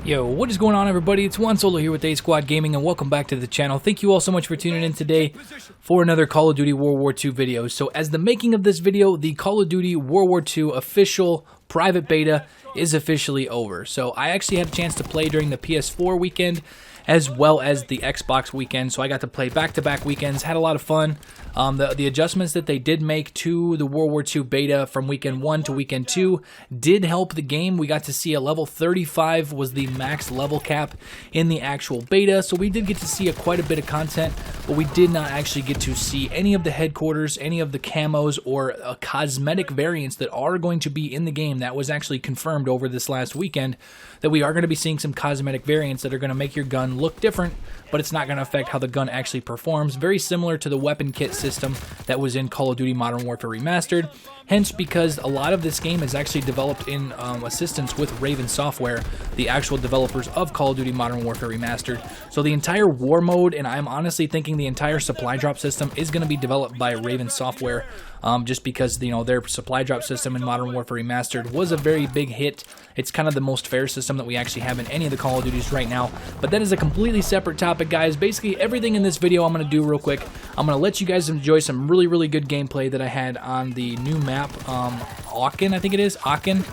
Yo, what is going on, everybody? It's Juan Solo here with ASQD Gaming, and welcome back to the channel. Thank you all so much for tuning in today for another Call of Duty World War II video. So as the making of this video, the Call of Duty World War II official private beta is officially over. So I actually had a chance to play during the PS4 weekend as well as the Xbox weekend, so I got to play back-to-back weekends, had a lot of fun. The adjustments that they did make to the World War II beta from weekend 1 to weekend 2 did help the game. We got to see a level 35 was the max level cap in the actual beta, so we did get to see quite a bit of content, but we did not actually get to see any of the headquarters, any of the camos, or cosmetic variants that are going to be in the game. That was actually confirmed over this last weekend, that we are going to be seeing some cosmetic variants that are going to make your gun look different, but it's not going to affect how the gun actually performs. Very similar to the weapon kit system that was in Call of Duty Modern Warfare Remastered. Hence, because a lot of this game is actually developed in assistance with Raven Software, the actual developers of Call of Duty Modern Warfare Remastered. So the entire war mode, and I'm honestly thinking the entire supply drop system, is going to be developed by Raven Software, just because their supply drop system in Modern Warfare Remastered was a very big hit. It's kind of the most fair system that we actually have in any of the Call of Duties right now. But that is a completely separate topic, guys. Basically, everything in this video I'm going to do real quick. I'm going to let you guys enjoy some really good gameplay that I had on the new map, Aachen, I think it is, Aachen.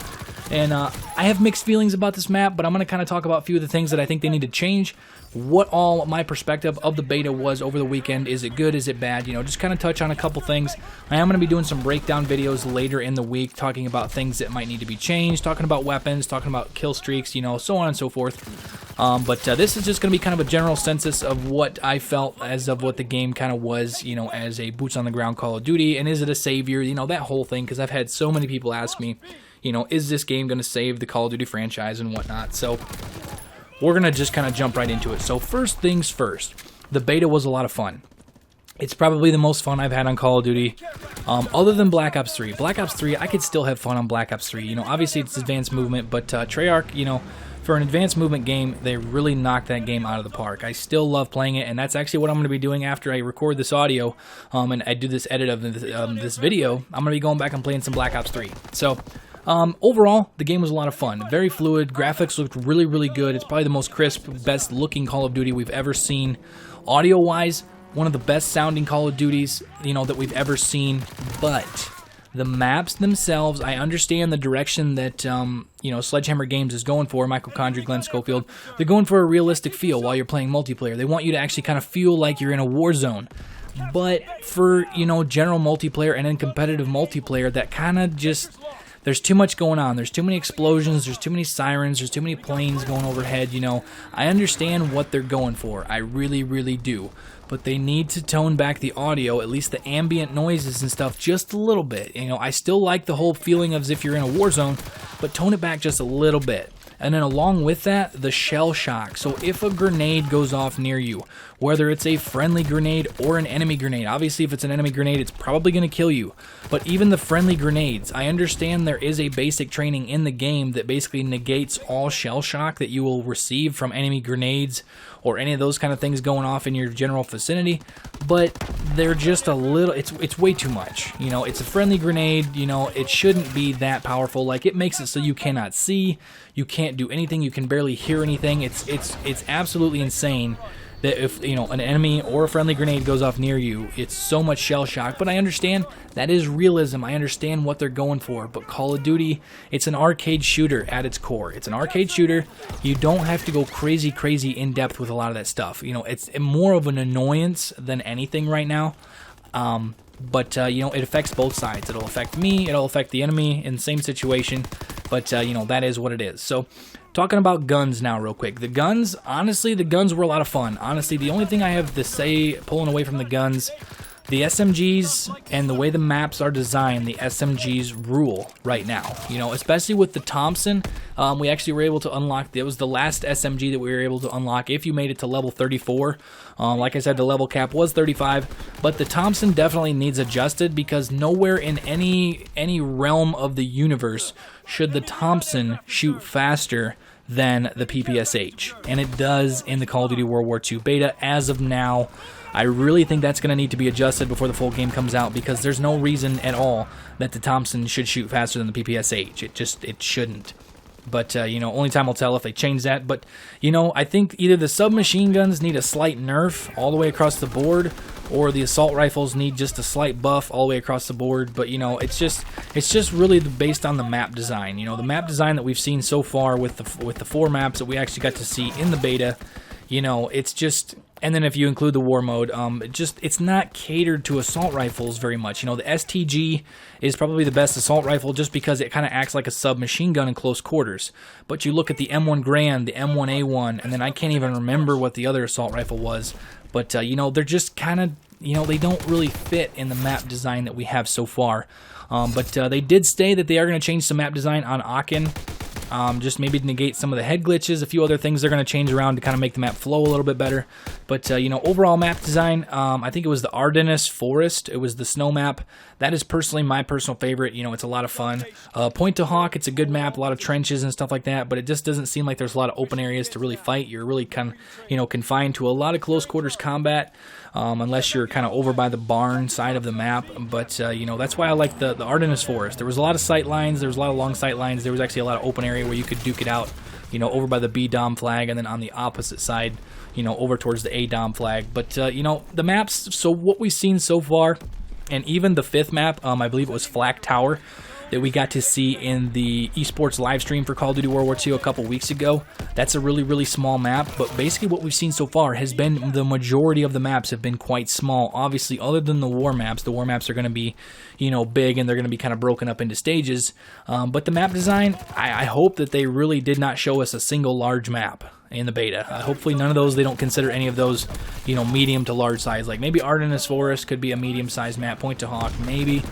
And I have mixed feelings about this map, but I'm going to kind of talk about a few of the things that I think they need to change. What all my perspective of the beta was over the weekend. Is it good? Is it bad? You know, just kind of touch on a couple things. I am going to be doing some breakdown videos later in the week, talking about things that might need to be changed, talking about weapons, talking about kill streaks, you know, so on and so forth. But this is just going to be kind of a general census of what I felt as of what the game kind of was, you know, as a boots on the ground Call of Duty, and is it a savior? You know, that whole thing, because I've had so many people ask me, you know, is this game going to save the Call of Duty franchise and whatnot? So we're going to just kind of jump right into it. So first things first, the beta was a lot of fun. It's probably the most fun I've had on Call of Duty, other than Black Ops 3. Black Ops 3, I could still have fun on Black Ops 3. You know, obviously it's advanced movement, but Treyarch, you know, for an advanced movement game, they really knocked that game out of the park. I still love playing it, and that's actually what I'm going to be doing after I record this audio, and I do this edit of this video. I'm going to be going back and playing some Black Ops 3. So overall, the game was a lot of fun. Very fluid. Graphics looked really good. It's probably the most crisp, best looking Call of Duty we've ever seen. Audio-wise, one of the best sounding Call of Duties, you know, that we've ever seen. But the maps themselves, I understand the direction that, you know, Sledgehammer Games is going for, Michael Condrey, Glenn Schofield. They're going for a realistic feel while you're playing multiplayer. They want you to actually kind of feel like you're in a war zone. But for, you know, general multiplayer and then competitive multiplayer, that kind of just, there's too much going on. There's too many explosions. There's too many sirens. There's too many planes going overhead. You know, I understand what they're going for. I really do. But they need to tone back the audio, at least the ambient noises and stuff, just a little bit. You know, I still like the whole feeling of as if you're in a war zone, but tone it back just a little bit. And then along with that, the shell shock. So if a grenade goes off near you, whether it's a friendly grenade or an enemy grenade, obviously if it's an enemy grenade, it's probably going to kill you. But even the friendly grenades, I understand there is a basic training in the game that basically negates all shell shock that you will receive from enemy grenades or any of those kind of things going off in your general vicinity, but they're just a little, it's way too much. You know, it's a friendly grenade, you know, it shouldn't be that powerful. Like, it makes it so you cannot see, you can't do anything, you can barely hear anything. It's absolutely insane that if, you know, an enemy or a friendly grenade goes off near you, it's so much shell shock. But I understand that is realism. I understand what they're going for. But Call of Duty, it's an arcade shooter at its core. It's an arcade shooter. You don't have to go crazy in depth with a lot of that stuff. You know, it's more of an annoyance than anything right now. But you know, it affects both sides. It'll affect me, it'll affect the enemy in the same situation, but you know, that is what it is. So talking about guns now real quick. The guns, honestly, the guns were a lot of fun. Honestly, the only thing I have to say pulling away from the guns, the SMGs and the way the maps are designed, the SMGs rule right now. You know, especially with the Thompson, we actually were able to unlock, it was the last SMG that we were able to unlock if you made it to level 34. Like I said, the level cap was 35, but the Thompson definitely needs adjusted, because nowhere in any realm of the universe should the Thompson shoot faster than the PPSH, and it does in the Call of Duty World War II beta as of now. I really think that's going to need to be adjusted before the full game comes out, because there's no reason at all that the Thompson should shoot faster than the PPSH. It shouldn't. But, you know, only time will tell if they change that. But, you know, I think either the submachine guns need a slight nerf all the way across the board, or the assault rifles need just a slight buff all the way across the board. But, you know, it's just really based on the map design. You know, the map design that we've seen so far with the 4 maps that we actually got to see in the beta, you know, it's just... And then if you include the war mode, it's not catered to assault rifles very much. You know, the STG is probably the best assault rifle just because it kind of acts like a submachine gun in close quarters. But you look at the M1 Grand, the M1A1, and then I can't even remember what the other assault rifle was. But, you know, they're just kind of, you know, they don't really fit in the map design that we have so far. But they did say that they are going to change some map design on Aachen. Just maybe to negate some of the head glitches, a few other things they're going to change around to kind of make the map flow a little bit better. But, you know, overall map design, I think it was the Ardennes Forest. It was the snow map. That is personally my personal favorite. You know, it's a lot of fun. Point to Hawk, it's a good map, a lot of trenches and stuff like that, but it just doesn't seem like there's a lot of open areas to really fight. You're really kind of, you know, confined to a lot of close quarters combat, unless you're kind of over by the barn side of the map. But, you know, that's why I like the Ardennes Forest. There was a lot of sight lines. There was a lot of long sight lines. There was actually a lot of open area where you could duke it out, you know, over by the B Dom flag, and then on the opposite side, you know, over towards the A Dom flag. But, you know, the maps, so what we've seen so far, and even the 5th map, I believe it was Flak Tower, that we got to see in the esports live stream for Call of Duty World War II a couple weeks ago. That's a really, really small map, but basically what we've seen so far has been the majority of the maps have been quite small. Obviously, other than the war maps are going to be, you know, big, and they're going to be kind of broken up into stages. But the map design, I hope that they really did not show us a single large map in the beta. Hopefully none of those, they don't consider any of those, you know, medium to large size. Like maybe Ardennes Forest could be a medium-sized map, Point to Hawk, maybe.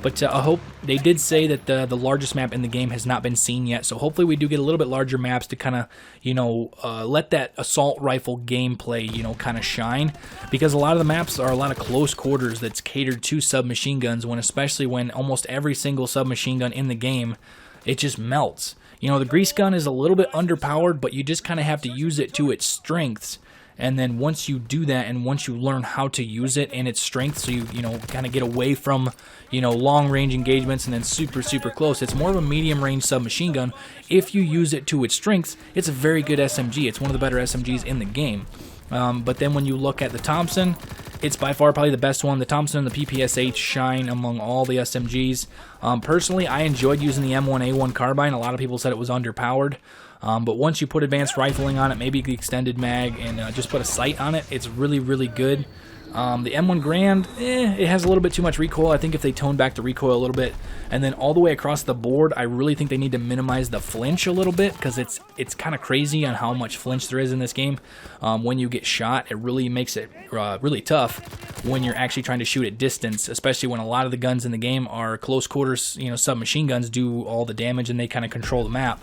But I hope, they did say that the largest map in the game has not been seen yet, so hopefully we do get a little bit larger maps to kind of, you know, let that assault rifle gameplay, you know, kind of shine. Because a lot of the maps are a lot of close quarters that's catered to submachine guns, especially when almost every single submachine gun in the game, it just melts. You know, the grease gun is a little bit underpowered, but you just kind of have to use it to its strengths. And then once you do that, and once you learn how to use it and its strength, so you know, kind of get away from, you know, long range engagements and then super close, it's more of a medium range submachine gun. If you use it to its strengths, it's a very good SMG. It's one of the better SMGs in the game. But then when you look at the Thompson, it's by far probably the best one. The Thompson and the PPSH shine among all the SMGs. Personally, I enjoyed using the M1A1 carbine. A lot of people said it was underpowered. But once you put advanced rifling on it, maybe the extended mag, and just put a sight on it, it's really, really good. The M1 Grand, it has a little bit too much recoil. I think if they tone back the recoil a little bit, and then all the way across the board, I really think they need to minimize the flinch a little bit, because it's kind of crazy on how much flinch there is in this game. When you get shot, it really makes it really tough when you're actually trying to shoot at distance, especially when a lot of the guns in the game are close quarters. You know, submachine guns do all the damage, and they kind of control the map.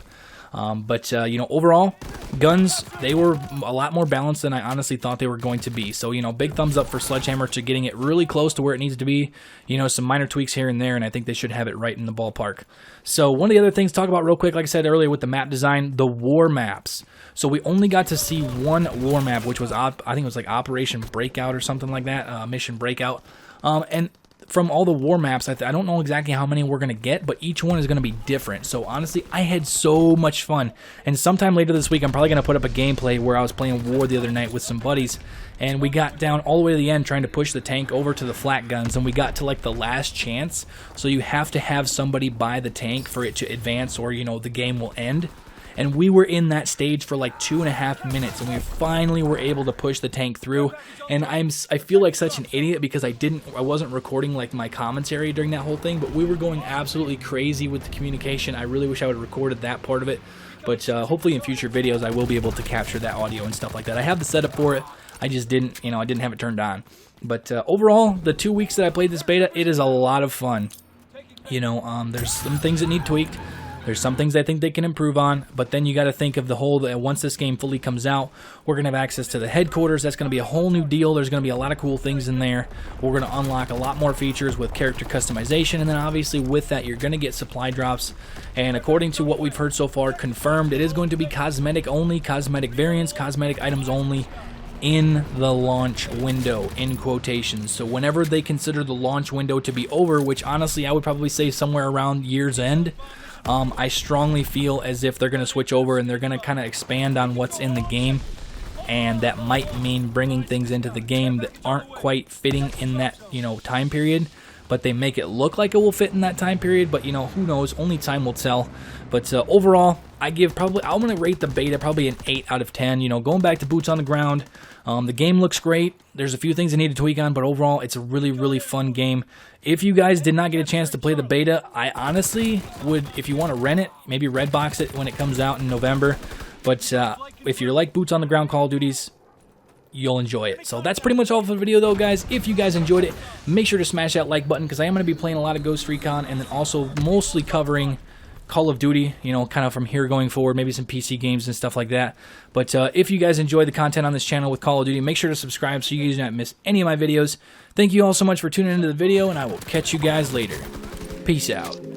But you know, overall, guns, they were a lot more balanced than I honestly thought they were going to be. So, you know, big thumbs up for Sledgehammer to getting it really close to where it needs to be. You know, some minor tweaks here and there, and I think they should have it right in the ballpark. So, one of the other things to talk about real quick, like I said earlier with the map design, the war maps. So, we only got to see one war map, which was, I think it was like Operation Breakout or something like that, Mission Breakout. And from all the war maps, I don't know exactly how many we're going to get, but each one is going to be different. So honestly, I had so much fun. And sometime later this week, I'm probably going to put up a gameplay where I was playing war the other night with some buddies, and we got down all the way to the end trying to push the tank over to the flat guns, and we got to like the last chance. So you have to have somebody by the tank for it to advance, or, you know, the game will end. And we were in that stage for like 2.5 minutes, and we finally were able to push the tank through. And I feel like such an idiot because I wasn't recording like my commentary during that whole thing, but we were going absolutely crazy with the communication. I really wish I would have recorded that part of it, but hopefully in future videos I will be able to capture that audio and stuff like that. I have the setup for it. I just didn't, you know, I didn't have it turned on. But overall, the 2 weeks that I played this beta, it is a lot of fun. You know, there's some things that need tweaked. There's some things I think they can improve on, but then you got to think of the whole, that once this game fully comes out, we're going to have access to the headquarters. That's going to be a whole new deal. There's going to be a lot of cool things in there. We're going to unlock a lot more features with character customization, and then obviously with that, you're going to get supply drops. And according to what we've heard so far, confirmed, it is going to be cosmetic only, cosmetic variants, cosmetic items only in the launch window, in quotations. So whenever they consider the launch window to be over, which honestly I would probably say somewhere around year's end, I strongly feel as if they're going to switch over and they're going to kind of expand on what's in the game, and that might mean bringing things into the game that aren't quite fitting in that, you know, time period, but they make it look like it will fit in that time period. But, you know, who knows? Only time will tell. But overall, I'm going to rate the beta probably an 8 out of 10. You know, going back to boots on the ground, the game looks great. There's a few things I need to tweak on, but overall, it's a really, really fun game. If you guys did not get a chance to play the beta, I honestly would, if you want to rent it, maybe Redbox it when it comes out in November. But if you're like boots on the ground Call of Duties, you'll enjoy it. So that's pretty much all for the video, though, guys. If you guys enjoyed it, make sure to smash that like button, because I am going to be playing a lot of Ghost Recon, and then also mostly covering Call of Duty, you know, kind of from here going forward, maybe some PC games and stuff like that. But if you guys enjoy the content on this channel with Call of Duty, make sure to subscribe so you guys do not miss any of my videos. Thank you all so much for tuning into the video, and I will catch you guys later. Peace out.